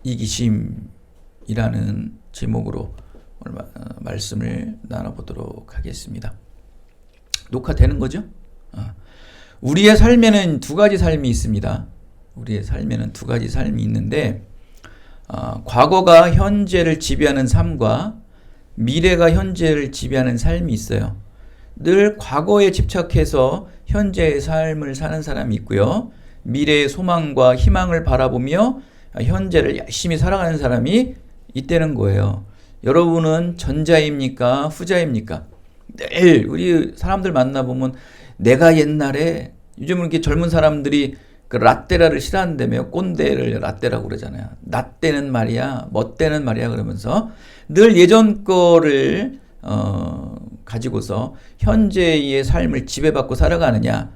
이기심이라는 제목으로 오늘 말씀을 나눠보도록 하겠습니다. 녹화되는 거죠? 우리의 삶에는 두 가지 삶이 있습니다. 우리의 삶에는 두 가지 삶이 있는데 과거가 현재를 지배하는 삶과 미래가 현재를 지배하는 삶이 있어요. 늘 과거에 집착해서 현재의 삶을 사는 사람이 있고요. 미래의 소망과 희망을 바라보며 현재를 열심히 살아가는 사람이 있다는 거예요. 여러분은 전자입니까? 후자입니까? 늘 우리 사람들 만나보면 내가 옛날에 요즘은 이렇게 젊은 사람들이 그 라떼라를 싫어한다며 꼰대를 라떼라고 그러잖아요. 나 때는 말이야, 뭐 때는 말이야 그러면서 늘 예전 거를 가지고서 현재의 삶을 지배받고 살아가느냐.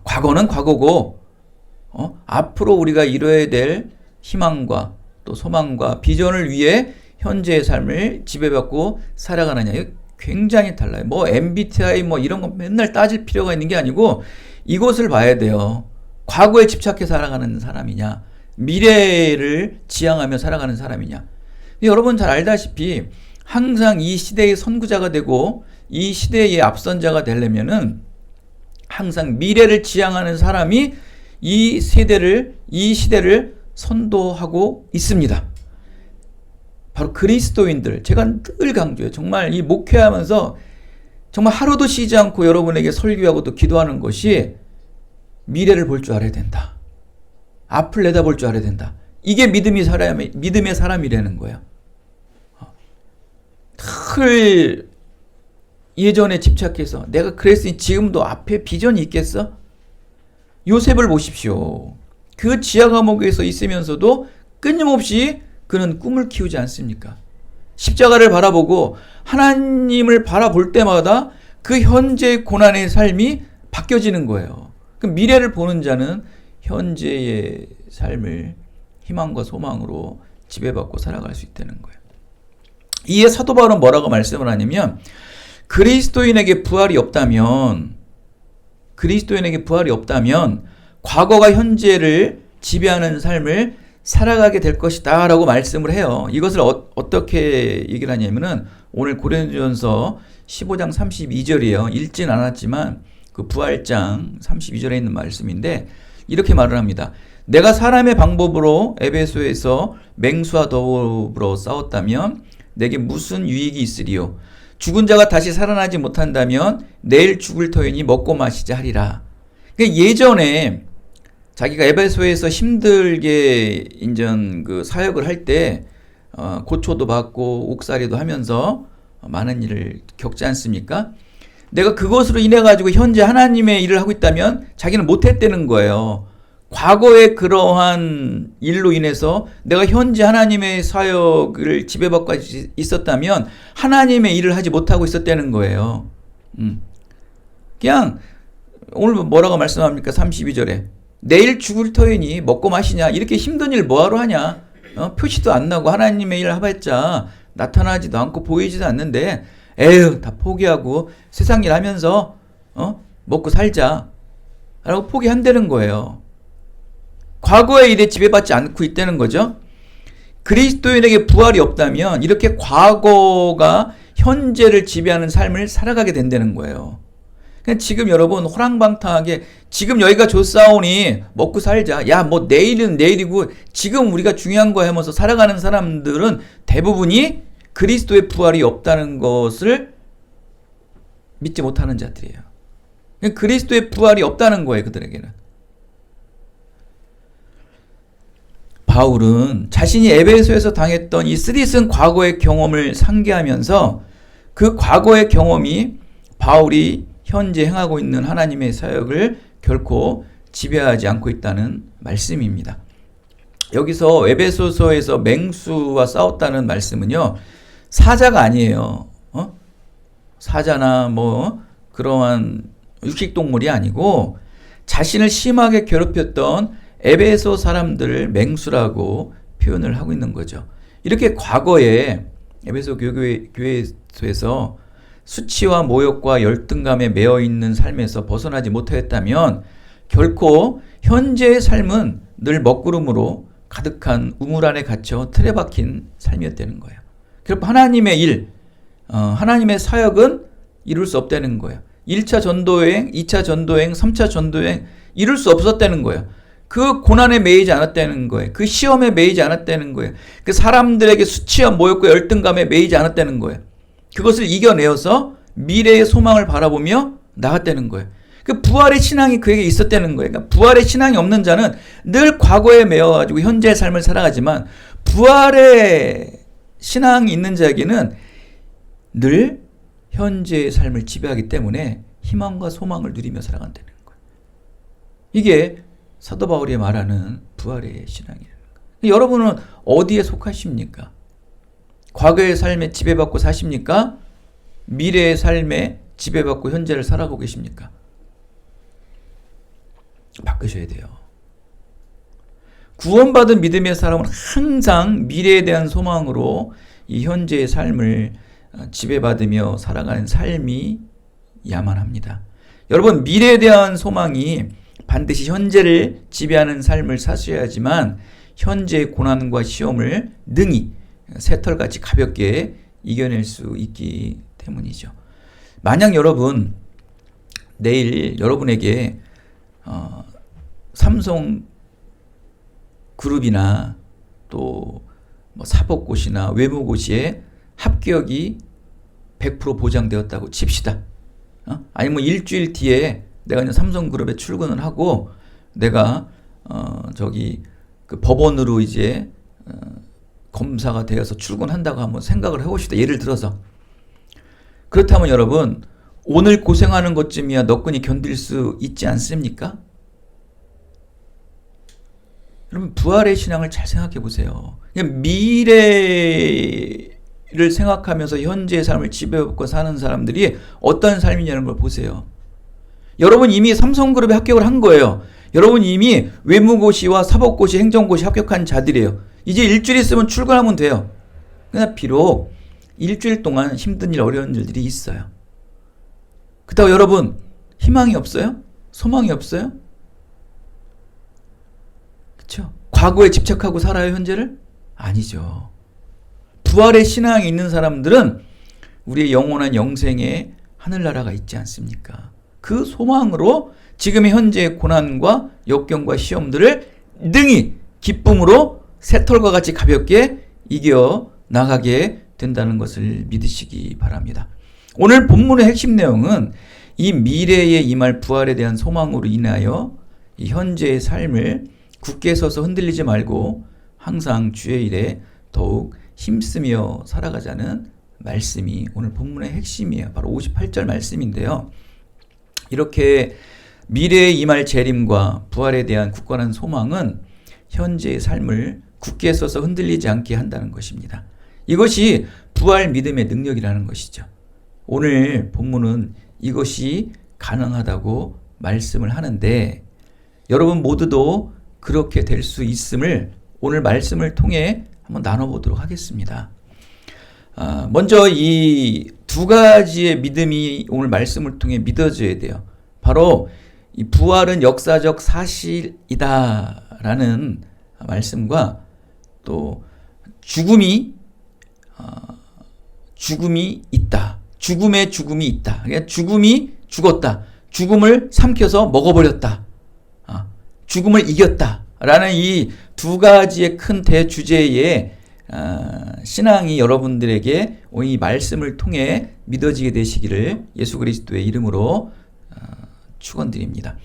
과거는 과거고 앞으로 우리가 이뤄야 될 희망과 또 소망과 비전을 위해 현재의 삶을 지배받고 살아가느냐. 이거 굉장히 달라요. 뭐 MBTI 뭐 이런 거 맨날 따질 필요가 있는 게 아니고 이것을 봐야 돼요. 과거에 집착해 살아가는 사람이냐, 미래를 지향하며 살아가는 사람이냐. 여러분 잘 알다시피 항상 이 시대의 선구자가 되고 이 시대의 앞선자가 되려면은 항상 미래를 지향하는 사람이 이 시대를 선도하고 있습니다. 바로 그리스도인들. 제가 늘 강조해요. 정말 이 목회하면서 정말 하루도 쉬지 않고 여러분에게 설교하고 또 기도하는 것이 미래를 볼 줄 알아야 된다. 앞을 내다볼 줄 알아야 된다. 이게 믿음의 사람이라는 거예요. 늘 예전에 집착해서 내가 그랬으니 지금도 앞에 비전이 있겠어? 요셉을 보십시오. 그 지하 감옥에서 있으면서도 끊임없이 그는 꿈을 키우지 않습니까? 십자가를 바라보고 하나님을 바라볼 때마다 그 현재의 고난의 삶이 바뀌어지는 거예요. 그 미래를 보는 자는 현재의 삶을 희망과 소망으로 지배받고 살아갈 수 있다는 거예요. 이에 사도 바울은 뭐라고 말씀을 하냐면 그리스도인에게 부활이 없다면 과거가 현재를 지배하는 삶을 살아가게 될 것이다 라고 말씀을 해요. 이것을 어떻게 얘기를 하냐면은 오늘 고린도전서 15장 32절이에요. 읽진 않았지만 그 부활장 32절에 있는 말씀인데 이렇게 말을 합니다. 내가 사람의 방법으로 에베소에서 맹수와 더불어 싸웠다면 내게 무슨 유익이 있으리요? 죽은 자가 다시 살아나지 못한다면 내일 죽을 터이니 먹고 마시자 하리라. 예전에 자기가 에베소에서 힘들게 인전 그 사역을 할 때 고초도 받고 옥살이도 하면서 많은 일을 겪지 않습니까? 내가 그것으로 인해 가지고 현재 하나님의 일을 하고 있다면 자기는 못했다는 거예요. 과거의 그러한 일로 인해서 내가 현재 하나님의 사역을 지배받고 있었다면 하나님의 일을 하지 못하고 있었다는 거예요. 그냥 오늘 뭐라고 말씀합니까? 32절에 내일 죽을 터이니 먹고 마시냐. 이렇게 힘든 일 뭐하러 하냐. 표시도 안 나고 하나님의 일을 해봤자 나타나지도 않고 보이지도 않는데 에휴 다 포기하고 세상 일 하면서 먹고 살자 라고 포기한다는 거예요. 과거의 일에 지배받지 않고 있다는 거죠. 그리스도인에게 부활이 없다면 이렇게 과거가 현재를 지배하는 삶을 살아가게 된다는 거예요. 그냥 지금 여러분 호랑방탕하게 지금 여기가 좋사오니 먹고 살자. 야 뭐 내일은 내일이고 지금 우리가 중요한 거 하면서 살아가는 사람들은 대부분이 그리스도의 부활이 없다는 것을 믿지 못하는 자들이에요. 그리스도의 부활이 없다는 거예요. 그들에게는. 바울은 자신이 에베소에서 당했던 이 쓰디쓴 과거의 경험을 상기하면서 그 과거의 경험이 바울이 현재 행하고 있는 하나님의 사역을 결코 지배하지 않고 있다는 말씀입니다. 여기서 에베소서에서 맹수와 싸웠다는 말씀은요, 사자가 아니에요. 사자나 뭐 그러한 육식동물이 아니고 자신을 심하게 괴롭혔던 에베소 사람들을 맹수라고 표현을 하고 있는 거죠. 이렇게 과거에 에베소 교회에서 수치와 모욕과 열등감에 매여 있는 삶에서 벗어나지 못했다면 결코 현재의 삶은 늘 먹구름으로 가득한 우물 안에 갇혀 틀에 박힌 삶이었다는 거예요. 그리고 하나님의 일, 하나님의 사역은 이룰 수 없다는 거예요. 1차 전도여행, 2차 전도여행, 3차 전도여행 이룰 수 없었다는 거예요. 그 고난에 매이지 않았다는 거예요. 그 시험에 매이지 않았다는 거예요. 그 사람들에게 수치와 모욕과 열등감에 매이지 않았다는 거예요. 그것을 이겨내어서 미래의 소망을 바라보며 나갔다는 거예요. 그 부활의 신앙이 그에게 있었다는 거예요. 그러니까 부활의 신앙이 없는 자는 늘 과거에 매여가지고 현재의 삶을 살아가지만 부활의 신앙이 있는 자에게는 늘 현재의 삶을 지배하기 때문에 희망과 소망을 누리며 살아간다는 거예요. 이게 사도 바울이 말하는 부활의 신앙이라는 거예요. 여러분은 어디에 속하십니까? 과거의 삶에 지배받고 사십니까? 미래의 삶에 지배받고 현재를 살아가고 계십니까? 바꾸셔야 돼요. 구원받은 믿음의 사람은 항상 미래에 대한 소망으로 이 현재의 삶을 지배받으며 살아가는 삶이 야만합니다. 여러분, 미래에 대한 소망이 반드시 현재를 지배하는 삶을 사셔야지만 현재의 고난과 시험을 능히 새털같이 가볍게 이겨낼 수 있기 때문이죠. 만약 여러분 내일 여러분에게 삼성 그룹이나 또 뭐 사법고시나 외무고시에 합격이 100% 보장되었다고 칩시다. 아니면 일주일 뒤에 내가 이제 삼성그룹에 출근을 하고 내가 그 법원으로 이제 검사가 되어서 출근한다고 한번 생각을 해봅시다. 예를 들어서. 그렇다면 여러분, 오늘 고생하는 것쯤이야 너끈히 견딜 수 있지 않습니까? 여러분, 부활의 신앙을 잘 생각해 보세요. 그냥 미래를 생각하면서 현재의 삶을 지배받고 사는 사람들이 어떤 삶이냐는 걸 보세요. 여러분 이미 삼성그룹에 합격을 한 거예요. 여러분 이미 외무고시와 사법고시, 행정고시 합격한 자들이에요. 이제 일주일 있으면 출근하면 돼요. 그러나 비록 일주일 동안 힘든 일, 어려운 일들이 있어요. 그렇다고 여러분 희망이 없어요? 소망이 없어요? 그렇죠? 과거에 집착하고 살아요, 현재를? 아니죠. 부활의 신앙이 있는 사람들은 우리의 영원한 영생에 하늘나라가 있지 않습니까? 그 소망으로 지금의 현재의 고난과 역경과 시험들을 능히 기쁨으로 새털과 같이 가볍게 이겨 나가게 된다는 것을 믿으시기 바랍니다. 오늘 본문의 핵심 내용은 이 미래에 임할 부활에 대한 소망으로 인하여 이 현재의 삶을 굳게 서서 흔들리지 말고 항상 주의 일에 더욱 힘쓰며 살아가자는 말씀이 오늘 본문의 핵심이에요. 바로 58절 말씀인데요. 이렇게 미래에 임할 재림과 부활에 대한 굳건한 소망은 현재의 삶을 굳게 서서 흔들리지 않게 한다는 것입니다. 이것이 부활 믿음의 능력이라는 것이죠. 오늘 본문은 이것이 가능하다고 말씀을 하는데 여러분 모두도 그렇게 될 수 있음을 오늘 말씀을 통해 한번 나눠보도록 하겠습니다. 먼저 이 두 가지의 믿음이 오늘 말씀을 통해 믿어져야 돼요. 바로 이 부활은 역사적 사실이다라는 말씀과 또 죽음이 있다. 죽음이 있다. 그러니까 죽음이 죽었다. 죽음을 삼켜서 먹어버렸다. 죽음을 이겼다. 라는 이 두 가지의 큰 대주제의 신앙이 여러분들에게 오늘 이 말씀을 통해 믿어지게 되시기를 예수 그리스도의 이름으로 축원드립니다.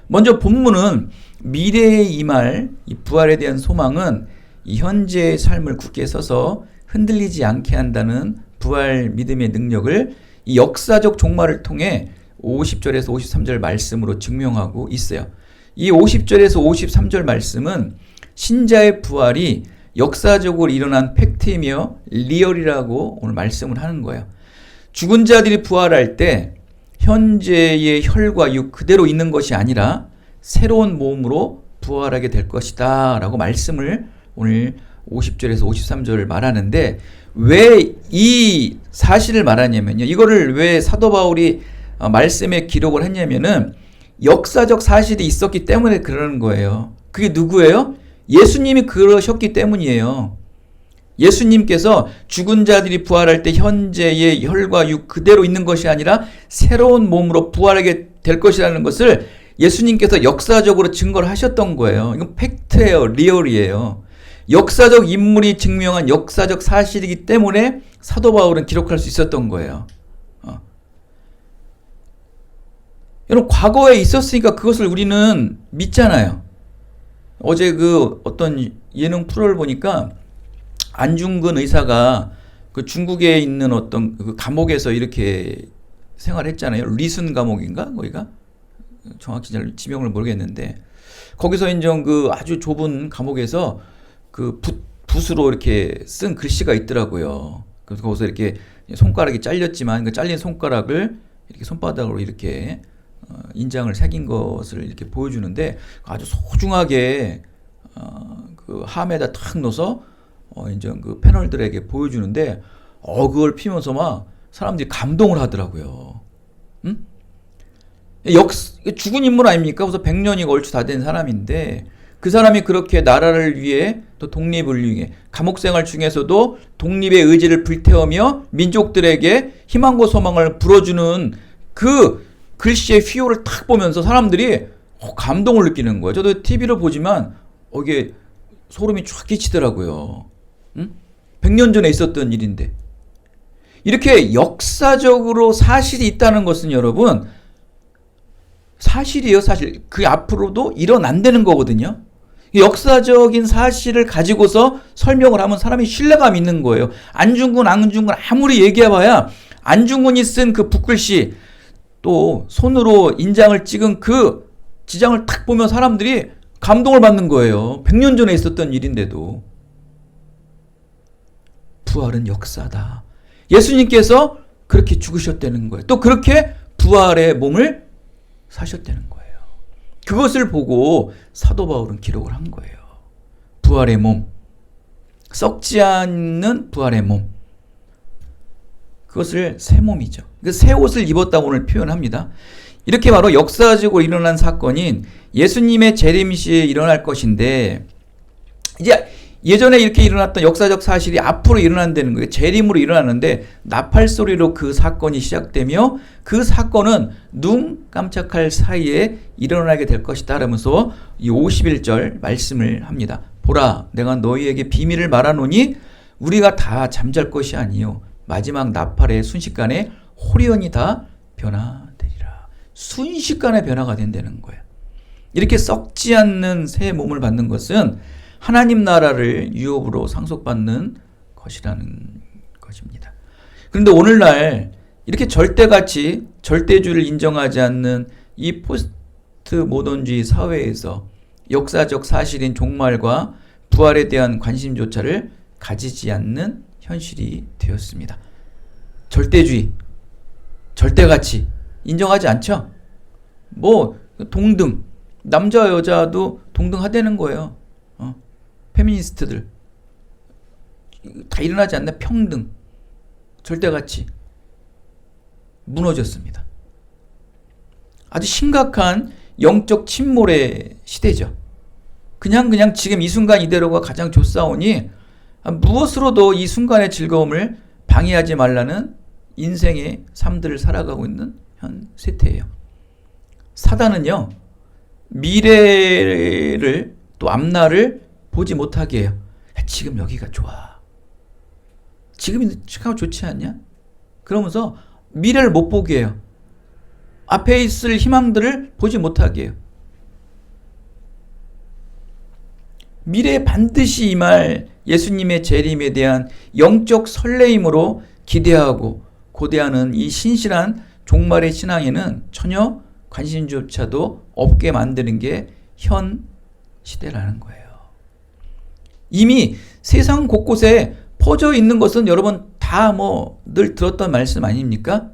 먼저 본문은 미래에 임할 이 부활에 대한 소망은 이 현재의 삶을 굳게 서서 흔들리지 않게 한다는 부활 믿음의 능력을 이 역사적 종말을 통해 50절에서 53절 말씀으로 증명하고 있어요. 이 50절에서 53절 말씀은 신자의 부활이 역사적으로 일어난 팩트이며 리얼이라고 오늘 말씀을 하는 거예요. 죽은 자들이 부활할 때 현재의 혈과 육 그대로 있는 것이 아니라 새로운 몸으로 부활하게 될 것이다 라고 말씀을 오늘 50절에서 53절을 말하는데 왜 이 사실을 말하냐면요. 이거를 왜 사도 바울이 말씀에 기록을 했냐면은 역사적 사실이 있었기 때문에 그러는 거예요. 그게 누구예요? 예수님이 그러셨기 때문이에요. 예수님께서 죽은 자들이 부활할 때 현재의 혈과 육 그대로 있는 것이 아니라 새로운 몸으로 부활하게 될 것이라는 것을 예수님께서 역사적으로 증거를 하셨던 거예요. 이건 팩트예요. 리얼이에요. 역사적 인물이 증명한 역사적 사실이기 때문에 사도 바울은 기록할 수 있었던 거예요. 여러분, 과거에 있었으니까 그것을 우리는 믿잖아요. 어제 그 어떤 예능 프로를 보니까 안중근 의사가 그 중국에 있는 어떤 그 감옥에서 이렇게 생활했잖아요. 리순 감옥인가? 거기가? 정확히 잘 지명을 모르겠는데, 거기서 인정 그 아주 좁은 감옥에서 그 붓으로 이렇게 쓴 글씨가 있더라고요. 그래서 거기서 이렇게 손가락이 잘렸지만 그 잘린 손가락을 이렇게 손바닥으로 이렇게 인장을 새긴 것을 이렇게 보여주는데, 아주 소중하게 그 함에다 탁 넣어서 이제 그 패널들에게 보여주는데, 그걸 피면서 막 사람들이 감동을 하더라고요. 응? 죽은 인물 아닙니까? 그래서 100년이 얼추 다 된 사람인데, 그 사람이 그렇게 나라를 위해 또 독립을 위해 감옥 생활 중에서도 독립의 의지를 불태우며 민족들에게 희망과 소망을 불어주는 그 글씨의 휘호를 탁 보면서 사람들이 감동을 느끼는 거예요. 저도 TV를 보지만 이게 소름이 쫙 끼치더라고요. 응? 100년 전에 있었던 일인데. 이렇게 역사적으로 사실이 있다는 것은 여러분, 사실이에요, 사실. 그 앞으로도 일어난다는 거거든요. 역사적인 사실을 가지고서 설명을 하면 사람이 신뢰감 있는 거예요. 안중근 아무리 얘기해봐야 안중근이 쓴 그 붓글씨, 또 손으로 인장을 찍은 그 지장을 탁 보면 사람들이 감동을 받는 거예요. 100년 전에 있었던 일인데도. 부활은 역사다. 예수님께서 그렇게 죽으셨다는 거예요. 또 그렇게 부활의 몸을 사셨다는 거예요. 그것을 보고 사도 바울은 기록을 한 거예요. 부활의 몸, 썩지 않는 부활의 몸, 그것을 새 몸이죠. 새 옷을 입었다고 오늘 표현합니다. 이렇게 바로 역사적으로 일어난 사건인 예수님의 재림시에 일어날 것인데, 이제 예전에 이렇게 일어났던 역사적 사실이 앞으로 일어난다는 거예요. 재림으로 일어나는데 나팔 소리로 그 사건이 시작되며, 그 사건은 눈 깜짝할 사이에 일어나게 될 것이다 라면서 이 51절 말씀을 합니다. 보라, 내가 너희에게 비밀을 말하노니 우리가 다 잠잘 것이 아니요 마지막 나팔의 순식간에 호련히 다 변화되리라. 순식간에 변화가 된다는 거예요. 이렇게 썩지 않는 새 몸을 받는 것은 하나님 나라를 유업으로 상속받는 것이라는 것입니다. 그런데 오늘날 이렇게 절대가치, 절대주의를 인정하지 않는 이 포스트 모던주의 사회에서 역사적 사실인 종말과 부활에 대한 관심조차를 가지지 않는 현실이 되었습니다. 절대주의, 절대가치 인정하지 않죠? 동등, 남자 여자도 동등하다는 거예요. 페미니스트들 다 일어나지 않나? 평등, 절대가치 무너졌습니다. 아주 심각한 영적 침몰의 시대죠. 그냥 지금 이 순간 이대로가 가장 좋사오니 무엇으로도 이 순간의 즐거움을 방해하지 말라는 인생의 삶들을 살아가고 있는 현 세태예요. 사단은요, 미래를 또 앞날을 보지 못하게 해요. 지금 여기가 좋아. 지금이 좋지 않냐? 그러면서 미래를 못 보게 해요. 앞에 있을 희망들을 보지 못하게 해요. 미래에 반드시 임할 예수님의 재림에 대한 영적 설레임으로 기대하고 고대하는 이 신실한 종말의 신앙에는 전혀 관심조차도 없게 만드는 게 현 시대라는 거예요. 이미 세상 곳곳에 퍼져 있는 것은 여러분 다 늘 들었던 말씀 아닙니까?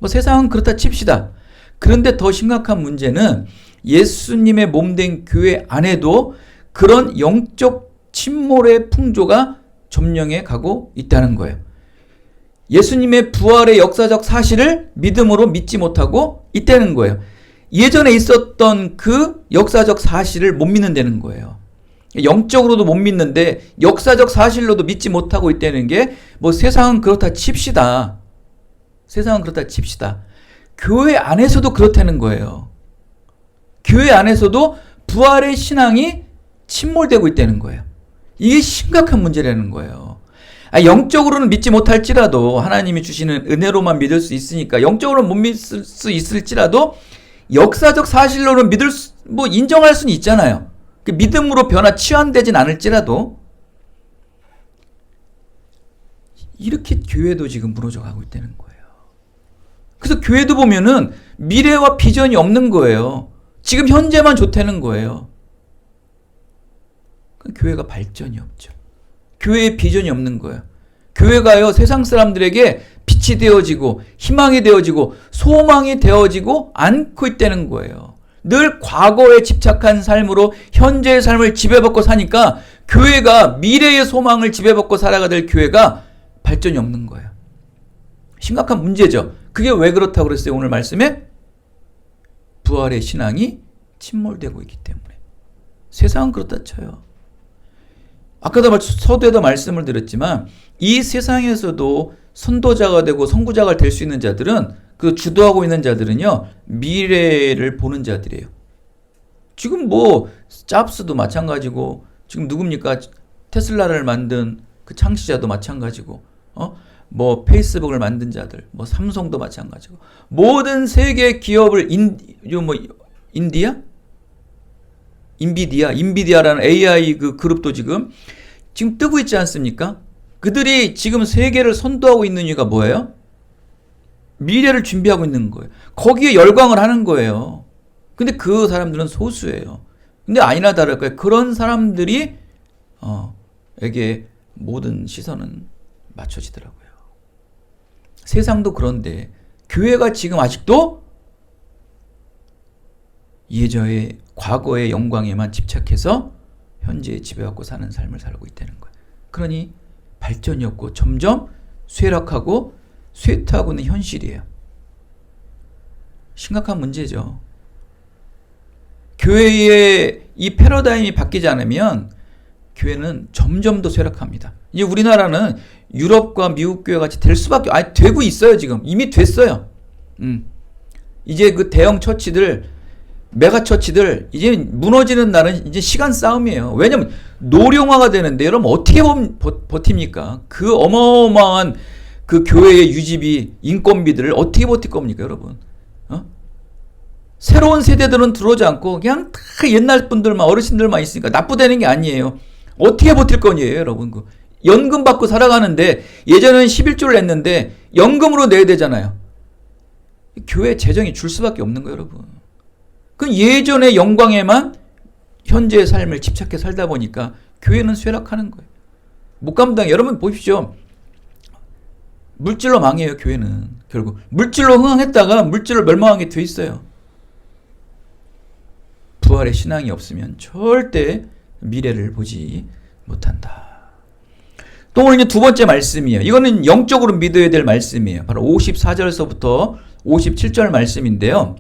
세상은 그렇다 칩시다. 그런데 더 심각한 문제는 예수님의 몸된 교회 안에도 그런 영적 침몰의 풍조가 점령해 가고 있다는 거예요. 예수님의 부활의 역사적 사실을 믿음으로 믿지 못하고 있다는 거예요. 예전에 있었던 그 역사적 사실을 못 믿는다는 거예요. 영적으로도 못 믿는데 역사적 사실로도 믿지 못하고 있다는 게 뭐 세상은 그렇다 칩시다. 세상은 그렇다 칩시다. 교회 안에서도 그렇다는 거예요. 교회 안에서도 부활의 신앙이 침몰되고 있다는 거예요. 이게 심각한 문제라는 거예요. 영적으로는 믿지 못할지라도 하나님이 주시는 은혜로만 믿을 수 있으니까 영적으로는 못 믿을 수 있을지라도 역사적 사실로는 인정할 수는 있잖아요. 그 믿음으로 변화 치환되진 않을지라도 이렇게 교회도 지금 무너져 가고 있다는 거예요. 그래서 교회도 보면은 미래와 비전이 없는 거예요. 지금 현재만 좋다는 거예요. 교회가 발전이 없죠. 교회에 비전이 없는 거예요. 교회가요, 세상 사람들에게 빛이 되어지고 희망이 되어지고 소망이 되어지고 않고 있다는 거예요. 늘 과거에 집착한 삶으로 현재의 삶을 지배받고 사니까 교회가 미래의 소망을 지배받고 살아가 될 교회가 발전이 없는 거예요. 심각한 문제죠. 그게 왜 그렇다고 그랬어요? 오늘 말씀에 부활의 신앙이 침몰되고 있기 때문에. 세상은 그렇다 쳐요. 아까도 서두에도 말씀을 드렸지만 이 세상에서도 선도자가 되고 선구자가 될 수 있는 자들은, 그 주도하고 있는 자들은요, 미래를 보는 자들이에요. 지금 잡스도 마찬가지고, 지금 누굽니까? 테슬라를 만든 그 창시자도 마찬가지고, 페이스북을 만든 자들, 삼성도 마찬가지고, 모든 세계 기업을 인비디아라는 AI 그 그룹도 지금 뜨고 있지 않습니까? 그들이 지금 세계를 선도하고 있는 이유가 뭐예요? 미래를 준비하고 있는 거예요. 거기에 열광을 하는 거예요. 근데 그 사람들은 소수예요. 근데 아니나 다를까요? 그런 사람들이 에게 모든 시선은 맞춰지더라고요. 세상도 그런데 교회가 지금 아직도 예전의 과거의 영광에만 집착해서 현재에 지배받고 사는 삶을 살고 있다는 거예요. 그러니 발전이 없고 점점 쇠락하고 쇠퇴하고 있는 현실이에요. 심각한 문제죠. 교회의 이 패러다임이 바뀌지 않으면 교회는 점점 더 쇠락합니다. 이제 우리나라는 유럽과 미국 교회 같이 될 수밖에, 되고 있어요. 지금 이미 됐어요. 이제 그 대형 처치들, 메가처치들 이제 무너지는 날은 이제 시간 싸움이에요. 왜냐면 노령화가 되는데 여러분 어떻게 버팁니까? 그 어마어마한 그 교회의 유지비, 인건비들을 어떻게 버틸 겁니까, 여러분? 새로운 세대들은 들어오지 않고 그냥 다 옛날 분들만, 어르신들만 있으니까 나쁘다는 게 아니에요. 어떻게 버틸 거니에요, 여러분? 연금 받고 살아가는데 예전에는 11조를 냈는데 연금으로 내야 되잖아요. 교회 재정이 줄 수밖에 없는 거예요, 여러분. 그 예전의 영광에만 현재의 삶을 집착해 살다 보니까 교회는 쇠락하는 거예요. 못 감당. 여러분 보십시오. 물질로 망해요, 교회는. 결국 물질로 흥황했다가 물질로 멸망하게 돼 있어요. 부활의 신앙이 없으면 절대 미래를 보지 못한다. 또 오늘 이제 두 번째 말씀이에요. 이거는 영적으로 믿어야 될 말씀이에요. 바로 54절서부터 57절 말씀인데요.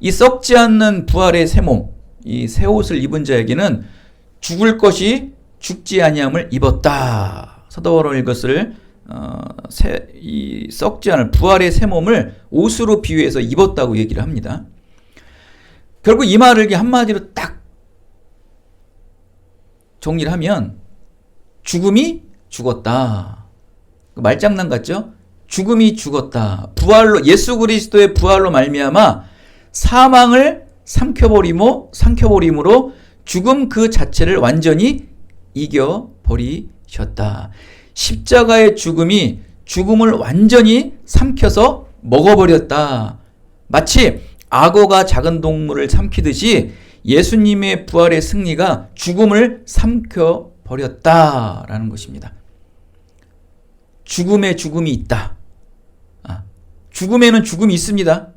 이 썩지 않는 부활의 새 몸, 이 새 옷을 입은 자에게는 죽을 것이 죽지 아니함을 입었다. 사도 바울은 이것을 이 썩지 않을 부활의 새 몸을 옷으로 비유해서 입었다고 얘기를 합니다. 결국 이 말을 한마디로 딱 정리를 하면 죽음이 죽었다. 말장난 같죠? 죽음이 죽었다. 부활로, 예수 그리스도의 부활로 말미암아 사망을 삼켜버림으로 죽음 그 자체를 완전히 이겨버리셨다. 십자가의 죽음이 죽음을 완전히 삼켜서 먹어버렸다. 마치 악어가 작은 동물을 삼키듯이 예수님의 부활의 승리가 죽음을 삼켜버렸다라는 것입니다. 죽음에 죽음이 있다. 죽음에는 죽음이 있습니다.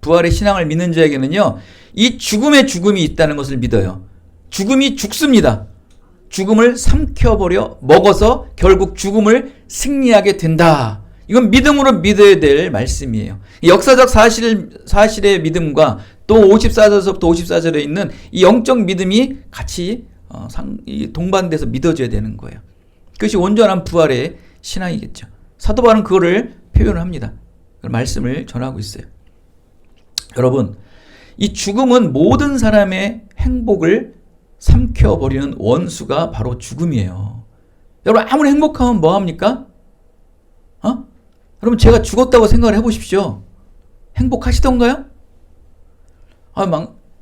부활의 신앙을 믿는 자에게는요, 이 죽음에 죽음이 있다는 것을 믿어요. 죽음이 죽습니다. 죽음을 삼켜버려 먹어서 결국 죽음을 승리하게 된다. 이건 믿음으로 믿어야 될 말씀이에요. 역사적 사실의 믿음과 또 54절서부터 54절에 있는 이 영적 믿음이 같이 동반돼서 믿어져야 되는 거예요. 그것이 온전한 부활의 신앙이겠죠. 사도 바울은 그거를 표현을 합니다. 말씀을 전하고 있어요. 여러분, 이 죽음은 모든 사람의 행복을 삼켜버리는 원수가 바로 죽음이에요. 여러분, 아무리 행복하면 뭐합니까? 여러분, 제가 죽었다고 생각을 해보십시오. 행복하시던가요?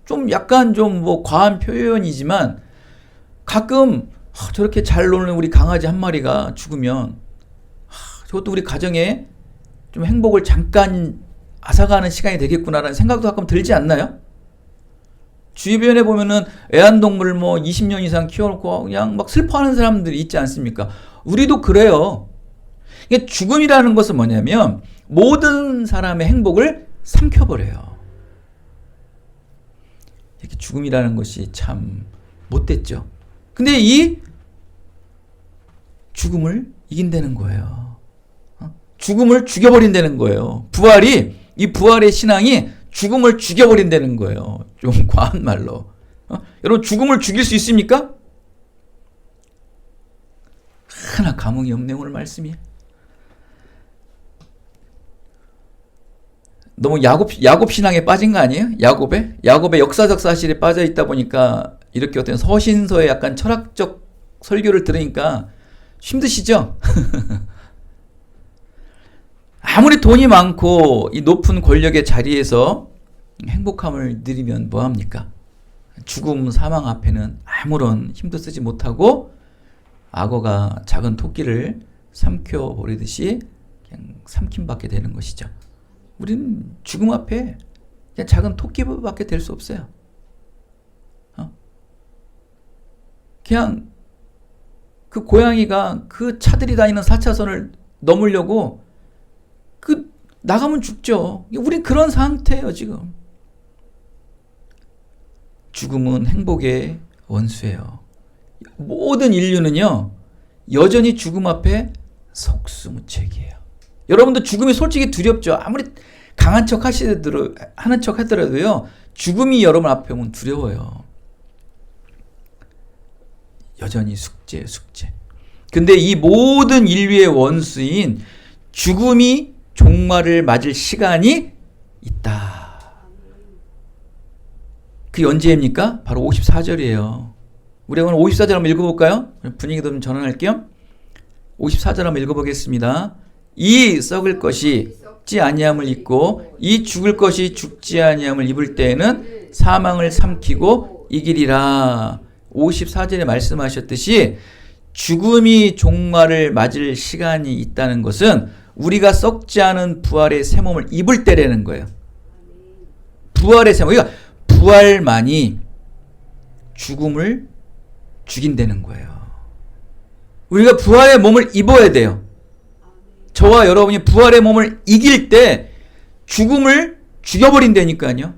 좀 약간 좀 과한 표현이지만 가끔 저렇게 잘 노는 우리 강아지 한 마리가 죽으면 저것도 우리 가정에 좀 행복을 잠깐 앗아가는 시간이 되겠구나라는 생각도 가끔 들지 않나요? 주변에 보면은 애완동물 20년 이상 키워놓고 그냥 막 슬퍼하는 사람들이 있지 않습니까? 우리도 그래요. 이게 죽음이라는 것은 뭐냐면 모든 사람의 행복을 삼켜버려요. 이렇게 죽음이라는 것이 참 못됐죠. 근데 이 죽음을 이긴다는 거예요. 죽음을 죽여버린다는 거예요. 이 부활의 신앙이 죽음을 죽여버린다는 거예요. 좀 과한 말로. 여러분, 죽음을 죽일 수 있습니까? 하나 감흥이 없네, 오늘 말씀이. 너무 야곱 신앙에 빠진 거 아니에요? 야곱의 역사적 사실에 빠져 있다 보니까 이렇게 어떤 서신서의 약간 철학적 설교를 들으니까 힘드시죠? 아무리 돈이 많고 이 높은 권력의 자리에서 행복함을 누리면 뭐합니까? 죽음, 사망 앞에는 아무런 힘도 쓰지 못하고 악어가 작은 토끼를 삼켜버리듯이 그냥 삼킴받게 되는 것이죠. 우리는 죽음 앞에 그냥 작은 토끼밖에 될 수 없어요. 그냥 그 고양이가 그 차들이 다니는 4차선을 넘으려고 나가면 죽죠. 우린 그런 상태예요, 지금. 죽음은 행복의 원수예요. 모든 인류는요, 여전히 죽음 앞에 속수무책이에요. 여러분도 죽음이 솔직히 두렵죠. 아무리 강한 척 하는 척 하더라도요, 죽음이 여러분 앞에 오면 두려워요. 여전히 숙제. 근데 이 모든 인류의 원수인 죽음이 종말을 맞을 시간이 있다. 그게 언제입니까? 바로 54절이에요. 우리 오늘 54절 한번 읽어볼까요? 분위기도 좀 전환할게요. 54절 한번 읽어보겠습니다. 이 썩을 것이 썩지 아니함을 입고 이 죽을 것이 죽지 아니함을 입을 때에는 사망을 삼키고 이기리라. 54절에 말씀하셨듯이 죽음이 종말을 맞을 시간이 있다는 것은 우리가 썩지 않은 부활의 새 몸을 입을 때라는 거예요. 부활의 새 몸. 그러니까 부활만이 죽음을 죽인다는 거예요. 우리가 부활의 몸을 입어야 돼요. 저와 여러분이 부활의 몸을 이길 때 죽음을 죽여버린다니까요.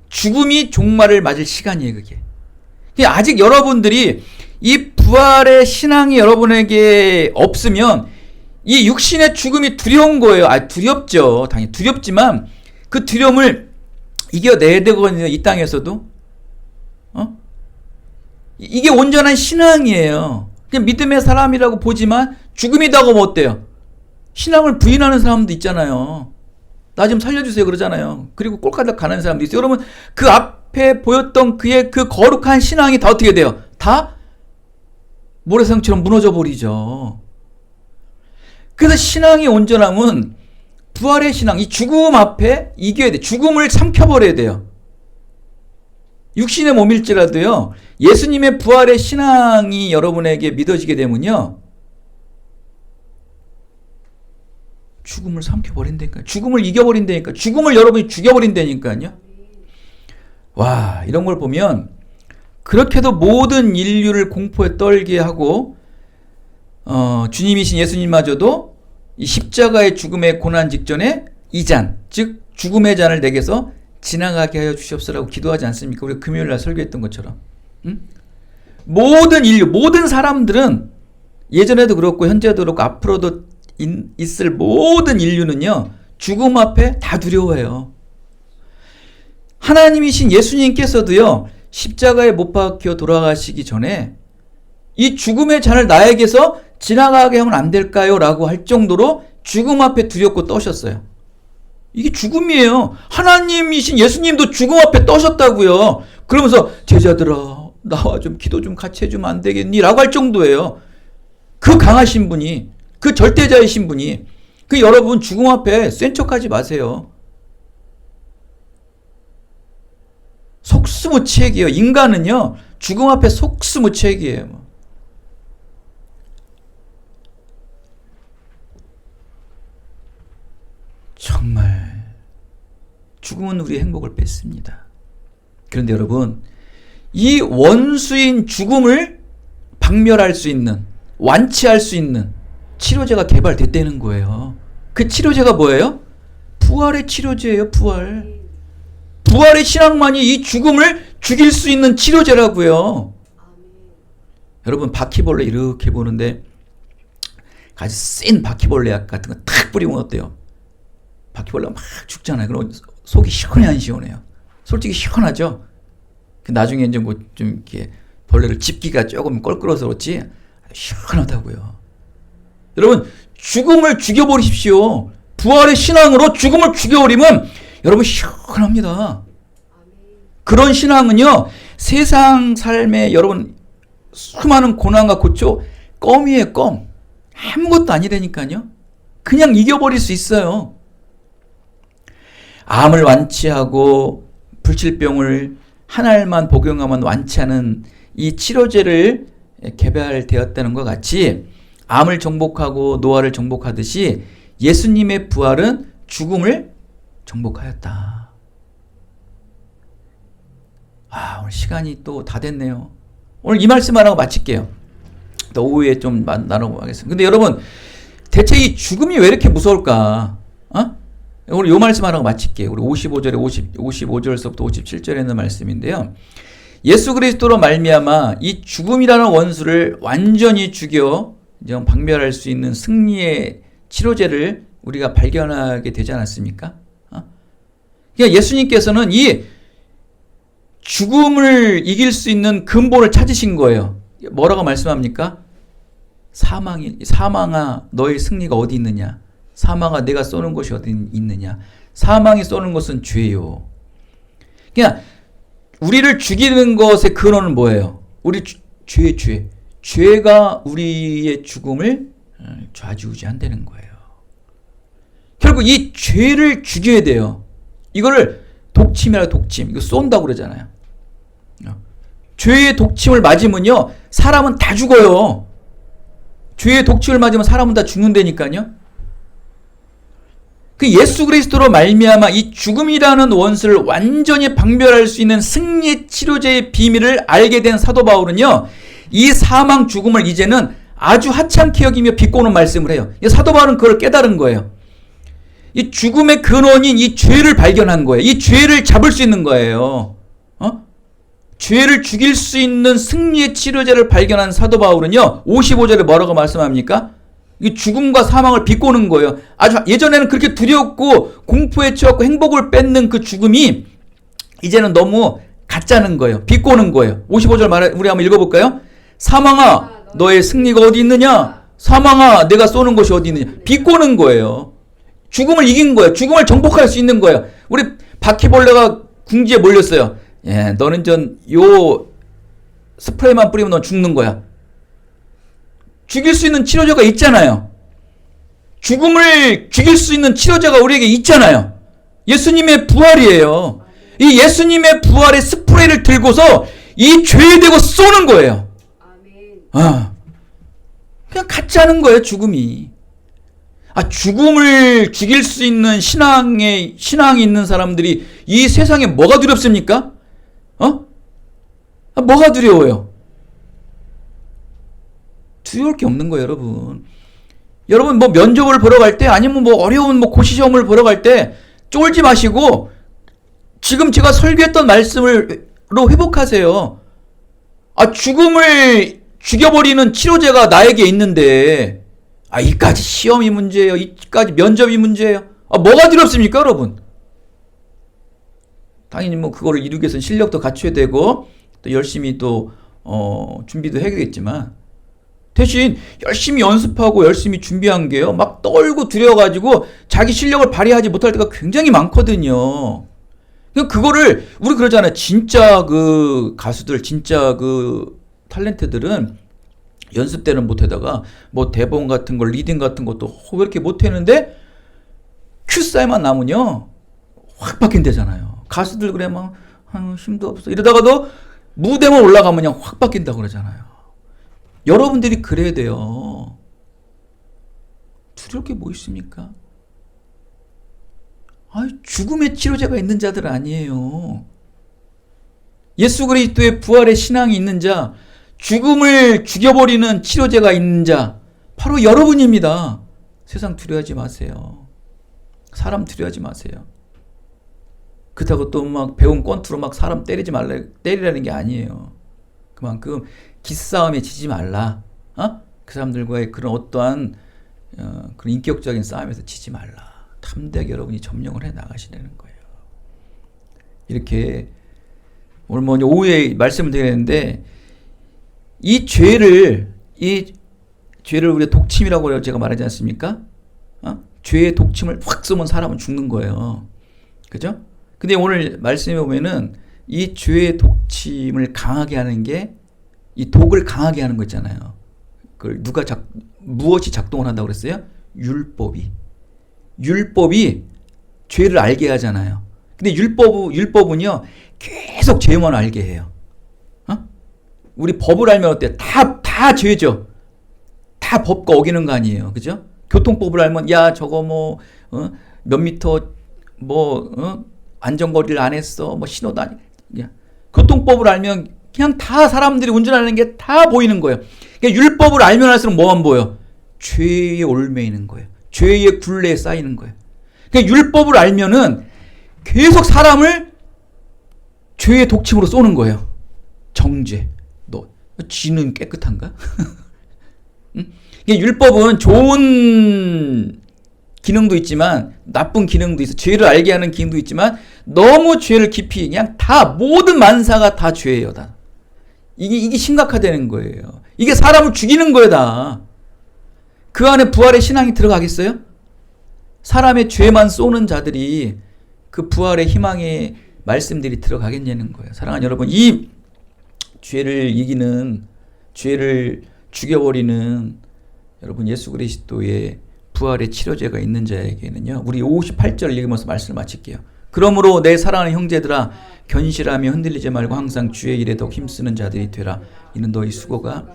죽음이 종말을 맞을 시간이에요, 그게. 아직 여러분들이 이 부활의 신앙이 여러분에게 없으면 이 육신의 죽음이 두려운 거예요. 두렵죠. 당연히 두렵지만 그 두려움을 이겨내야 되거든요. 이 땅에서도. 이게 온전한 신앙이에요. 그냥 믿음의 사람이라고 보지만 죽음이라고 하면 어때요? 신앙을 부인하는 사람도 있잖아요. 나 좀 살려주세요 그러잖아요. 그리고 꼴까닥 가는 사람도 있어요. 여러분, 그 앞에 보였던 그의 그 거룩한 신앙이 다 어떻게 돼요? 다 모래성처럼 무너져 버리죠. 그래서 신앙이 온전함은 부활의 신앙, 이 죽음 앞에 이겨야 돼. 죽음을 삼켜버려야 돼요. 육신의 몸일지라도요, 예수님의 부활의 신앙이 여러분에게 믿어지게 되면요, 죽음을 삼켜버린다니까요. 죽음을 이겨버린다니까요. 죽음을 여러분이 죽여버린다니까요. 와, 이런 걸 보면 그렇게도 모든 인류를 공포에 떨게 하고 주님이신 예수님마저도 이 십자가의 죽음의 고난 직전에 이 잔, 즉 죽음의 잔을 내게서 지나가게 하여 주시옵소서라고 기도하지 않습니까? 우리가 금요일날 설교했던 것처럼. 모든 인류, 모든 사람들은 예전에도 그렇고 현재도 그렇고 앞으로도 있을 모든 인류는요, 죽음 앞에 다 두려워해요. 하나님이신 예수님께서도요, 십자가에 못 박혀 돌아가시기 전에 이 죽음의 잔을 나에게서 지나가게 하면 안 될까요? 라고 할 정도로 죽음 앞에 두렵고 떠셨어요. 이게 죽음이에요. 하나님이신 예수님도 죽음 앞에 떠셨다고요. 그러면서 제자들아, 나와 좀 기도 좀 같이 해주면 안 되겠니? 라고 할 정도예요. 그 강하신 분이, 그 절대자이신 분이. 그 여러분 죽음 앞에 센 척하지 마세요. 속수무책이에요. 인간은요, 죽음 앞에 속수무책이에요. 정말 죽음은 우리의 행복을 뺏습니다. 그런데 여러분, 이 원수인 죽음을 박멸할 수 있는, 완치할 수 있는 치료제가 개발됐다는 거예요. 그 치료제가 뭐예요? 부활의 치료제예요. 부활. 부활의 신앙만이 이 죽음을 죽일 수 있는 치료제라고요. 여러분, 바퀴벌레 이렇게 보는데 아주 센 바퀴벌레 약 같은 거 탁 뿌리면 어때요? 바퀴벌레가 막 죽잖아요. 그럼 속이 시원해 안 시원해요? 솔직히 시원하죠? 나중에 이제 뭐 좀 이렇게 벌레를 집기가 조금 껄끄러워서 그렇지 시원하다고요. 여러분, 죽음을 죽여버리십시오. 부활의 신앙으로 죽음을 죽여버리면 여러분 시원합니다. 그런 신앙은요, 세상 삶에 여러분 수많은 고난과 고초, 껌이에요. 껌. 아무것도 아니라니까요. 그냥 이겨버릴 수 있어요. 암을 완치하고 불치병을 한 알만 복용하면 완치하는 이 치료제를 개발되었다는 것 같이 암을 정복하고 노화를 정복하듯이 예수님의 부활은 죽음을 정복하였다. 오늘 시간이 또 다 됐네요. 오늘 이 말씀 하라고 마칠게요. 또 오후에 좀 나눠보겠습니다. 근데 여러분, 대체 이 죽음이 왜 이렇게 무서울까? 오늘 요 말씀 하라고 마칠게요. 우리 55절에서부터 57절에 있는 말씀인데요. 예수 그리스도로 말미암아 이 죽음이라는 원수를 완전히 죽여 박멸할 수 있는 승리의 치료제를 우리가 발견하게 되지 않았습니까? 그러니까 예수님께서는 이 죽음을 이길 수 있는 근본을 찾으신 거예요. 뭐라고 말씀합니까? 사망아, 너의 승리가 어디 있느냐? 사망아, 내가 쏘는 것이 어디 있느냐? 사망이 쏘는 것은 죄요. 그냥 우리를 죽이는 것의 근원은 뭐예요? 우리 죄. 죄가 우리의 죽음을 좌지우지한다는 거예요. 결국 이 죄를 죽여야 돼요. 이거를 독침이라 독침. 이거 쏜다고 그러잖아요. 죄의 독침을 맞으면요, 사람은 다 죽어요. 죄의 독침을 맞으면 사람은 다 죽는다니까요. 그 예수 그리스도로 말미암아 이 죽음이라는 원수를 완전히 박멸할 수 있는 승리의 치료제의 비밀을 알게 된 사도 바울은요, 이 사망 죽음을 이제는 아주 하찮게 여기며 비꼬는 말씀을 해요. 사도 바울은 그걸 깨달은 거예요. 이 죽음의 근원인 이 죄를 발견한 거예요. 이 죄를 잡을 수 있는 거예요. 죄를 죽일 수 있는 승리의 치료제를 발견한 사도 바울은요, 55절에 뭐라고 말씀합니까? 이 죽음과 사망을 비꼬는 거예요. 아주 예전에는 그렇게 두렵고 공포에 처하고 행복을 뺏는 그 죽음이 이제는 너무 가짜는 거예요. 비꼬는 거예요. 55절 우리 한번 읽어볼까요? 사망아, 너의 승리가 어디 있느냐? 사망아, 내가 쏘는 것이 어디 있느냐? 비꼬는 거예요. 죽음을 이긴 거예요. 죽음을 정복할 수 있는 거예요. 우리 바퀴벌레가 궁지에 몰렸어요. 너는 요 스프레이만 뿌리면 넌 죽는 거야. 죽일 수 있는 치료제가 있잖아요. 죽음을 죽일 수 있는 치료제가 우리에게 있잖아요. 예수님의 부활이에요. 이 예수님의 부활의 스프레이를 들고서 이 죄에 대고 쏘는 거예요. 그냥 같지 않은 거예요, 죽음이. 죽음을 죽일 수 있는 신앙이 있는 사람들이 이 세상에 뭐가 두렵습니까? 뭐가 두려워요? 두려울 게 없는 거예요, 여러분. 여러분, 뭐 면접을 보러 갈 때, 아니면 뭐 어려운 고시시험을 보러 갈 때 쫄지 마시고 지금 제가 설교했던 말씀으로 회복하세요. 죽음을 죽여버리는 치료제가 나에게 있는데, 이까지 시험이 문제예요. 이까지 면접이 문제예요. 뭐가 두렵습니까, 여러분? 당연히 뭐 그거를 이루기 위해서는 실력도 갖춰야 되고 또 열심히 또 준비도 해야겠지만 대신 열심히 연습하고 열심히 준비한 게요, 막 떨고 두려워가지고 자기 실력을 발휘하지 못할 때가 굉장히 많거든요. 그거를 우리 그러잖아요. 진짜 그 가수들, 진짜 그 탤런트들은 연습 때는 못하다가 뭐 대본 같은 걸, 리딩 같은 것도 왜 이렇게 못하는데 큐 사인만 나면요 확 바뀐대잖아요. 가수들 그래 막 힘도 없어 이러다가도 무대만 올라가면 그냥 확 바뀐다고 그러잖아요. 여러분들이 그래야 돼요. 두려울 게 뭐 있습니까? 죽음의 치료제가 있는 자들 아니에요. 예수 그리스도의 부활의 신앙이 있는 자, 죽음을 죽여버리는 치료제가 있는 자, 바로 여러분입니다. 세상 두려워하지 마세요. 사람 두려워하지 마세요. 그렇다고 또 막 배운 권투로 막 사람 때리라는 게 아니에요. 그만큼 기싸움에 지지 말라. 그 사람들과의 그런 어떠한 그런 인격적인 싸움에서 지지 말라. 담대하게 여러분이 점령을 해 나가시라는 거예요. 이렇게 오늘 뭐 오후에 말씀을 드리는데 이 죄를 우리가 독침이라고 제가 말하지 않습니까? 죄의 독침을 확 쏘면 사람은 죽는 거예요. 그죠? 근데 오늘 말씀해 보면은 이 죄의 독침을 강하게 하는 게 이 독을 강하게 하는 거 있잖아요. 그걸 무엇이 작동을 한다고 그랬어요? 율법이 죄를 알게 하잖아요. 근데 율법은요 계속 죄만 알게 해요. 우리 법을 알면 어때? 다 죄죠. 다 법과 어기는 거 아니에요. 그죠? 교통법을 알면 야 저거 뭐 몇 미터 뭐 안전거리를 안 했어. 뭐 신호도 아니. 교통법을 알면 그냥 다 사람들이 운전하는 게 다 보이는 거예요. 그러니까 율법을 알면 할수록 뭐만 보여? 죄에 올매이는 거예요. 죄의 굴레에 쌓이는 거예요. 그러니까 율법을 알면은 계속 사람을 죄의 독침으로 쏘는 거예요. 정죄. 너 쥐는 깨끗한가? 응? 그러니까 율법은 좋은 기능도 있지만 나쁜 기능도 있어. 죄를 알게 하는 기능도 있지만 너무 죄를 깊이 그냥 다 모든 만사가 다 죄예요. 다. 이게 심각하다는 거예요. 이게 사람을 죽이는 거예요. 다. 그 안에 부활의 신앙이 들어가겠어요? 사람의 죄만 쏘는 자들이 그 부활의 희망의 말씀들이 들어가겠냐는 거예요. 사랑하는 여러분, 이 죄를 이기는, 죄를 죽여버리는 여러분 예수 그리스도의 부활의 치료제가 있는 자에게는요, 우리 58절 읽으면서 말씀을 마칠게요. 그러므로 내 사랑하는 형제들아, 견실하며 흔들리지 말고 항상 주의 일에 더 힘쓰는 자들이 되라. 이는 너희 수고가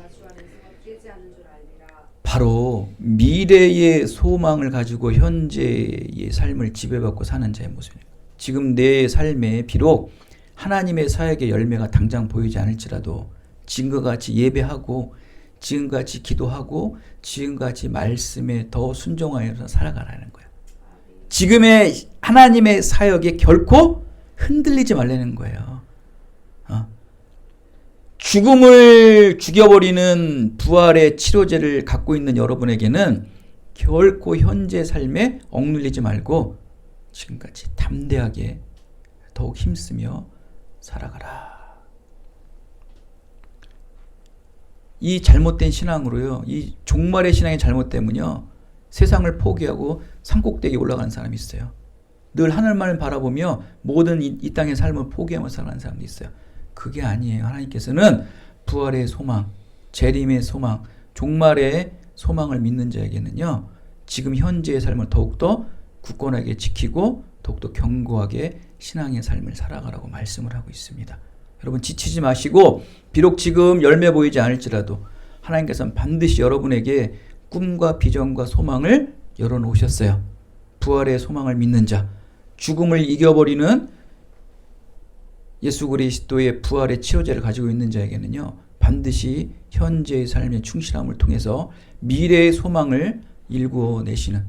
바로 미래의 소망을 가지고 현재의 삶을 지배받고 사는 자의 모습입니다. 지금 내 삶에 비록 하나님의 사역의 열매가 당장 보이지 않을지라도 지금과 같이 예배하고 지금같이 기도하고 지금같이 말씀에 더 순종하여서 살아가라는 거예요. 지금의 하나님의 사역에 결코 흔들리지 말라는 거예요. 죽음을 죽여버리는 부활의 치료제를 갖고 있는 여러분에게는 결코 현재 삶에 억눌리지 말고 지금같이 담대하게 더욱 힘쓰며 살아가라. 이 잘못된 신앙으로요, 이 종말의 신앙의 잘못 때문에요, 세상을 포기하고 산꼭대기에 올라가는 사람이 있어요. 늘 하늘만을 바라보며 모든 이 땅의 삶을 포기하며 살아가는 사람도 있어요. 그게 아니에요. 하나님께서는 부활의 소망, 재림의 소망, 종말의 소망을 믿는 자에게는요, 지금 현재의 삶을 더욱더 굳건하게 지키고 더욱더 견고하게 신앙의 삶을 살아가라고 말씀을 하고 있습니다. 여러분 지치지 마시고 비록 지금 열매 보이지 않을지라도 하나님께서는 반드시 여러분에게 꿈과 비전과 소망을 열어놓으셨어요. 부활의 소망을 믿는 자, 죽음을 이겨버리는 예수 그리스도의 부활의 치료제를 가지고 있는 자에게는요, 반드시 현재의 삶의 충실함을 통해서 미래의 소망을 일구어내시는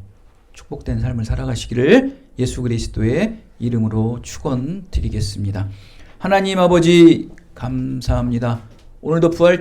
축복된 삶을 살아가시기를 예수 그리스도의 이름으로 축원드리겠습니다. 하나님 아버지 감사합니다. 오늘도 부활